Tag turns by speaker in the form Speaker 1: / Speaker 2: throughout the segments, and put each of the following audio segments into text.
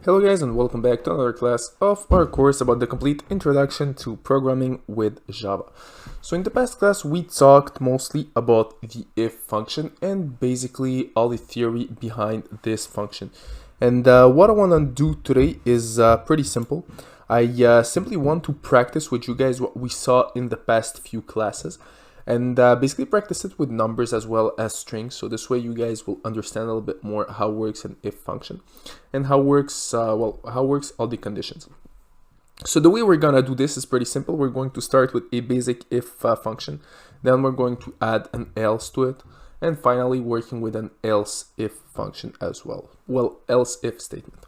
Speaker 1: Hello guys, and welcome back to another class of our course about the complete introduction to programming with Java. So in the past class we talked mostly about the if function and basically all the theory behind this function. And what I want to do today is pretty simple. I simply want to practice with you guys what we saw in the past few classes, and basically practice it with numbers as well as strings, so this way you guys will understand a little bit more how works an if function and how works all the conditions. So the way we're gonna do this is pretty simple. We're going to start with a basic if function, then we're going to add an else to it, and finally working with an else if function as well, else if statement.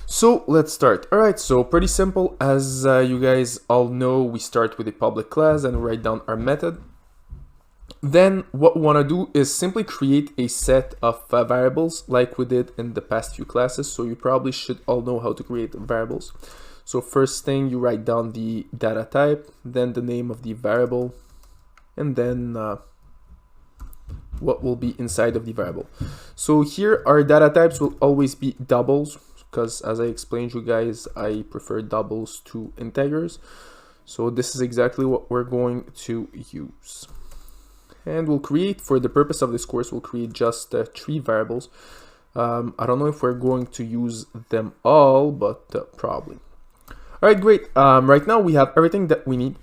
Speaker 1: So let's start. Alright, so pretty simple. As you guys all know, we start with a public class and write down our method. Then what we want to do is simply create a set of variables like we did in the past few classes. So you probably should all know how to create variables. So first thing, you write down the data type, then the name of the variable, and then what will be inside of the variable. So here our data types will always be doubles, because as I explained you guys, I prefer doubles to integers. So this is exactly what we're going to use. And we'll create, for the purpose of this course, we'll create just 3 variables. I don't know if we're going to use them all, but probably. All right, great. Right now we have everything that we need.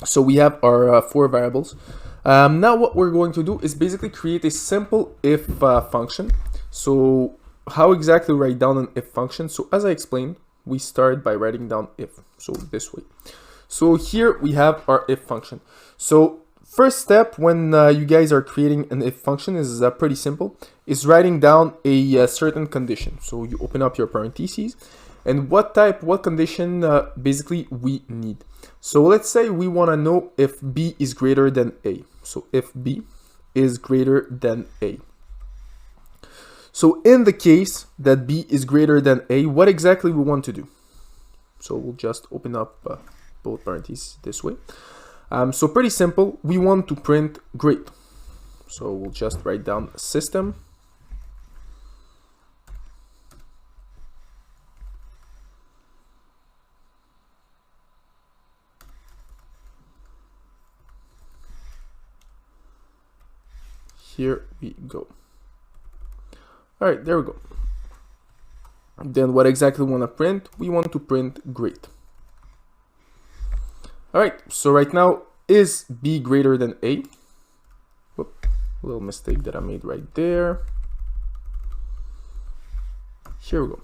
Speaker 1: So we have our 4 variables. Now what we're going to do is basically create a simple if function. So how exactly write down an if function? So as I explained, we start by writing down if, so this way. So here we have our if function. So first step when you guys are creating an if function is pretty simple, is writing down a certain condition. So you open up your parentheses, and what condition basically we need. So let's say we want to know if b is greater than a. So if b is greater than a. So in the case that b is greater than a, what exactly we want to do? So we'll just open up both parentheses this way. So pretty simple, we want to print great. So we'll just write down system. Here we go. All right, there we go. Then what exactly we want to print? We want to print great. All right, so right now, is b greater than a? Whoop, little mistake that I made right there. Here we go.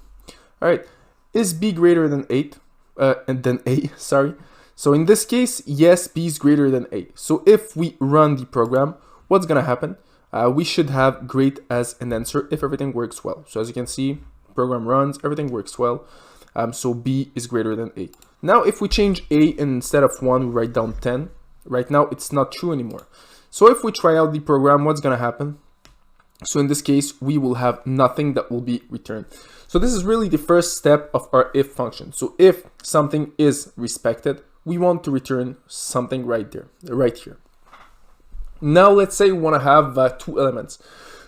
Speaker 1: All right, is b greater than 8? And then a, sorry. So in this case, yes, b is greater than a. So if we run the program, what's gonna happen? We should have great as an answer if everything works well. So as you can see, program runs, everything works well. So b is greater than 8. Now if we change a and instead of 1 we write down 10, right now it's not true anymore. So if we try out the program, what's gonna happen? So in this case we will have nothing that will be returned. So this is really the first step of our if function. So if something is respected, we want to return something right there, right here. Now let's say we want to have 2 elements.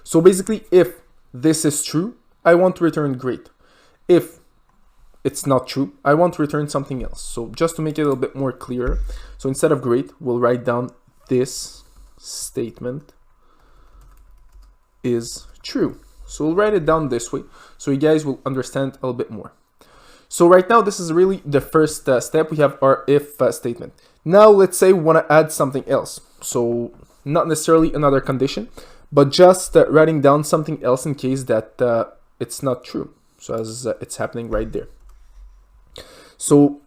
Speaker 1: So basically if this is true, I want to return great. If it's not true, I want to return something else. So just to make it a little bit more clear, so instead of great, we'll write down this statement is true. So we'll write it down this way, so you guys will understand a little bit more. So right now, this is really the first step. We have our if statement. Now let's say we want to add something else. So not necessarily another condition, but just writing down something else in case that it's not true. So as it's happening right there. So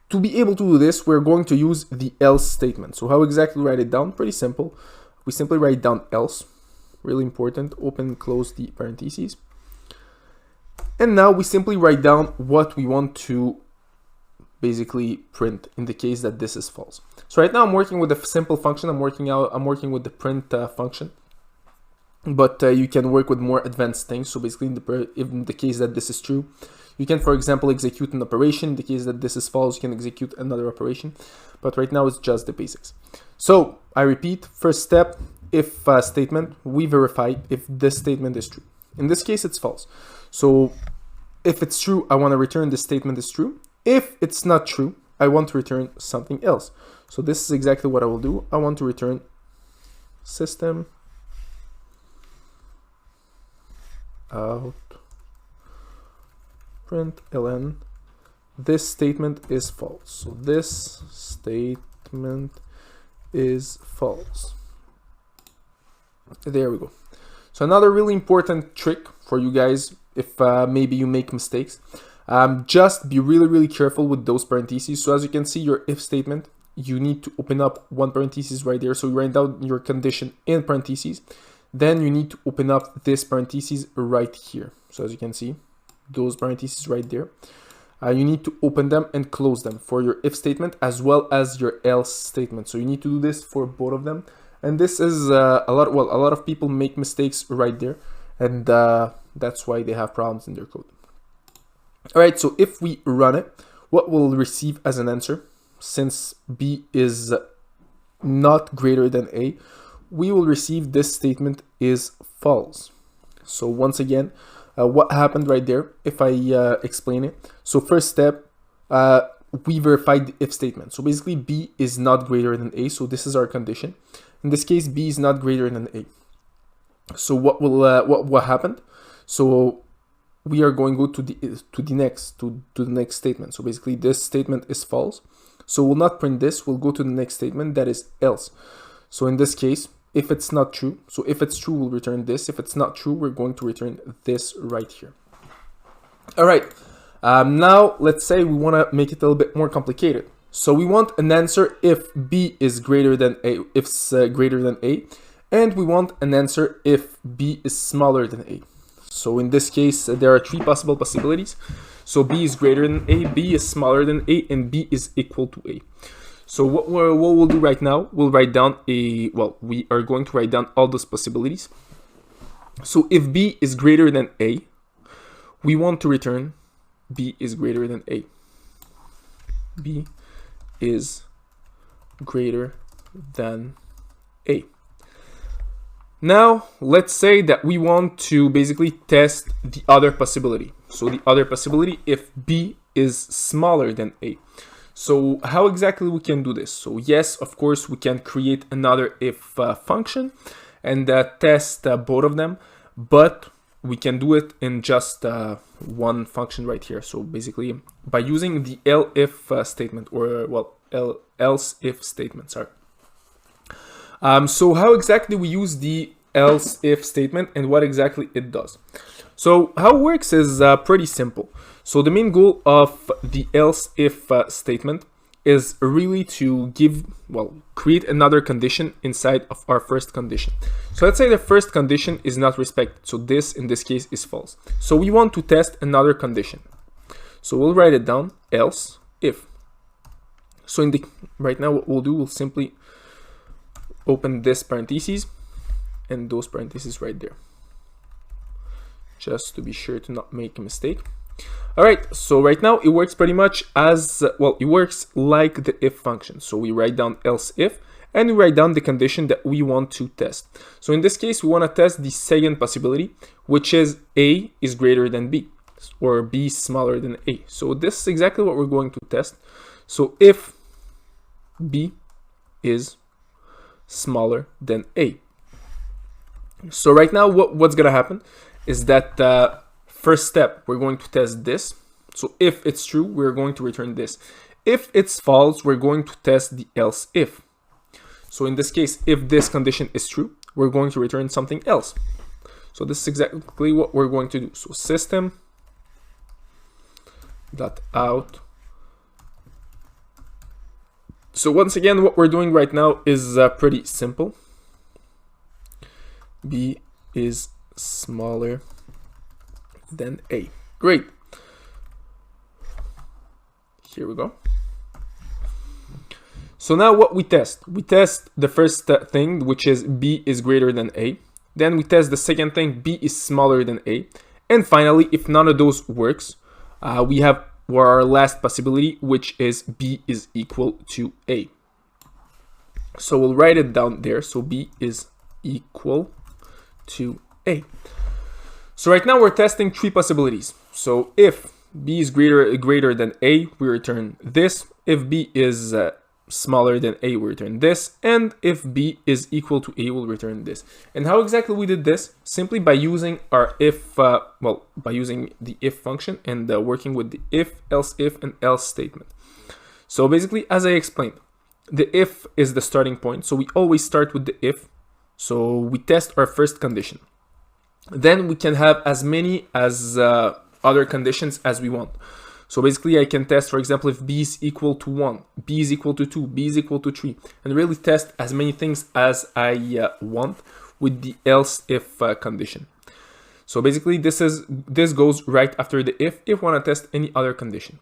Speaker 1: to be able to do this, we're going to use the else statement. So how exactly write it down? Pretty simple. We simply write down else, really important, open and close the parentheses. And now we simply write down what we want to basically print in the case that this is false. So right now I'm working with a simple function. I'm working with the print function. But you can work with more advanced things. So basically in the case that this is true, you can, for example, execute an operation. In the case that this is false, you can execute another operation. But right now it's just the basics. So I repeat, first step, if statement, we verify if this statement is true. In this case, it's false. So If it's true, I want to return this statement is true. If it's not true, I want to return something else. So this is exactly what I will do. I want to return system out println. This statement is false. So this statement is false. There we go. So another really important trick for you guys, if maybe you make mistakes, just be really careful with those parentheses. So as you can see, your if statement, you need to open up one parenthesis right there. So you write down your condition in parentheses. Then you need to open up this parentheses right here. So as you can see, those parentheses right there. You need to open them and close them for your if statement as well as your else statement. So you need to do this for both of them. And this is a lot of people make mistakes right there. And that's why they have problems in their code. All right, so if we run it, what we'll receive as an answer, since B is not greater than A, we will receive this statement is false. So once again, what happened right there, if I explain it. So first step, we verified the if statement. So basically B is not greater than A. So this is our condition. In this case, B is not greater than A. So what happened? So we are going to go to the next statement. So basically this statement is false. So we'll not print this. We'll go to the next statement, that is else. So in this case, if it's not true, so if it's true, we'll return this. If it's not true, we're going to return this right here. All right. Now let's say we want to make it a little bit more complicated. So we want an answer if B is greater than A, if it's greater than A, and we want an answer if B is smaller than A. So in this case, there are three possible possibilities. So B is greater than A, B is smaller than A, and B is equal to A. So what we'll do right now, we'll write down we are going to write down all those possibilities. So if B is greater than A, we want to return B is greater than A. B is greater than A. Now, let's say that we want to basically test the other possibility. So the other possibility, if B is smaller than A. So how exactly we can do this? So yes, of course, we can create another if function and test both of them, but we can do it in just one function right here. So basically by using the elif statement, or else if statement, sorry. So how exactly we use the else if statement and what exactly it does? So how it works is pretty simple. So the main goal of the else if statement is really to create another condition inside of our first condition. So let's say the first condition is not respected. So this in this case is false. So we want to test another condition. So we'll write it down, else if. So right now what we'll do, we'll simply open this parentheses and those parentheses right there, just to be sure to not make a mistake. All right, so right now it works pretty much as, it works like the if function. So we write down else if, and we write down the condition that we want to test. So in this case, we want to test the second possibility, which is A is greater than B, or B is smaller than A. So this is exactly what we're going to test. So if B is smaller than A. So right now what's gonna happen is that first step, we're going to test this. So if it's true, we're going to return this. If it's false, we're going to test the else if. So in this case, if this condition is true, we're going to return something else. So this is exactly what we're going to do. So system dot out. So once again, what we're doing right now is pretty simple. B is smaller than A. Great. Here we go. So now what we test? We test the first thing, which is B is greater than A. Then we test the second thing, B is smaller than A. And finally, if none of those works, we have our last possibility, which is B is equal to A. So we'll write it down there. So B is equal to A. So right now we're testing three possibilities. So if b is greater than a, we return this. If b is smaller than a, we return this, and if b is equal to a, we'll return this. And how exactly we did this? Simply by using our if, by using the if function and working with the if, and else statement. So basically, as I explained, the if is the starting point, so we always start with the if. So we test our first condition. Then we can have as many as other conditions as we want. So basically I can test, for example, if b is equal to 1, b is equal to 2, b is equal to 3, and really test as many things as I want with the else if condition. So basically this goes right after the if I want to test any other condition.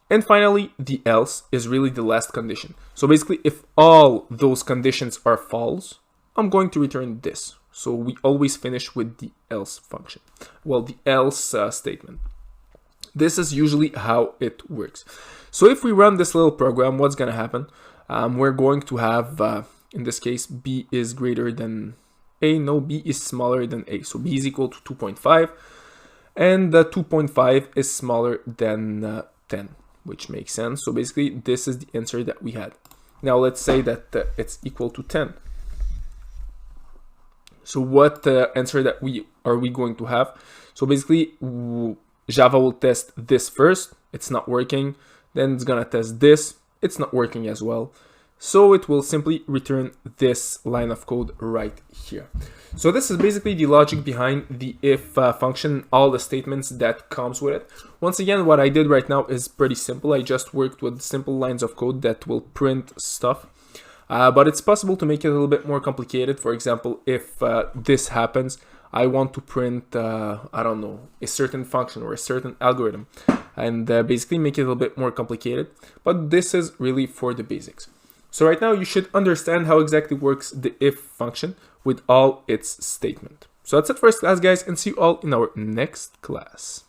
Speaker 1: And finally, the else is really the last condition. So basically, if all those conditions are false, I'm going to return this. So we always finish with the else function. Well, the else statement. This is usually how it works. So if we run this little program, what's going to happen? We're going to have, in this case, b is greater than a. No, b is smaller than a. So b is equal to 2.5. And 2.5 is smaller than 10, which makes sense. So basically, this is the answer that we had. Now let's say that it's equal to 10. So what answer that we going to have? So basically, Java will test this first. It's not working. Then it's gonna test this. It's not working as well. So it will simply return this line of code right here. So this is basically the logic behind the if function, all the statements that comes with it. Once again, what I did right now is pretty simple. I just worked with simple lines of code that will print stuff. But it's possible to make it a little bit more complicated. For example, if this happens, I want to print, I don't know, a certain function or a certain algorithm, and basically make it a little bit more complicated. But this is really for the basics. So right now you should understand how exactly works the if function with all its statement. So that's it for this class, guys, and see you all in our next class.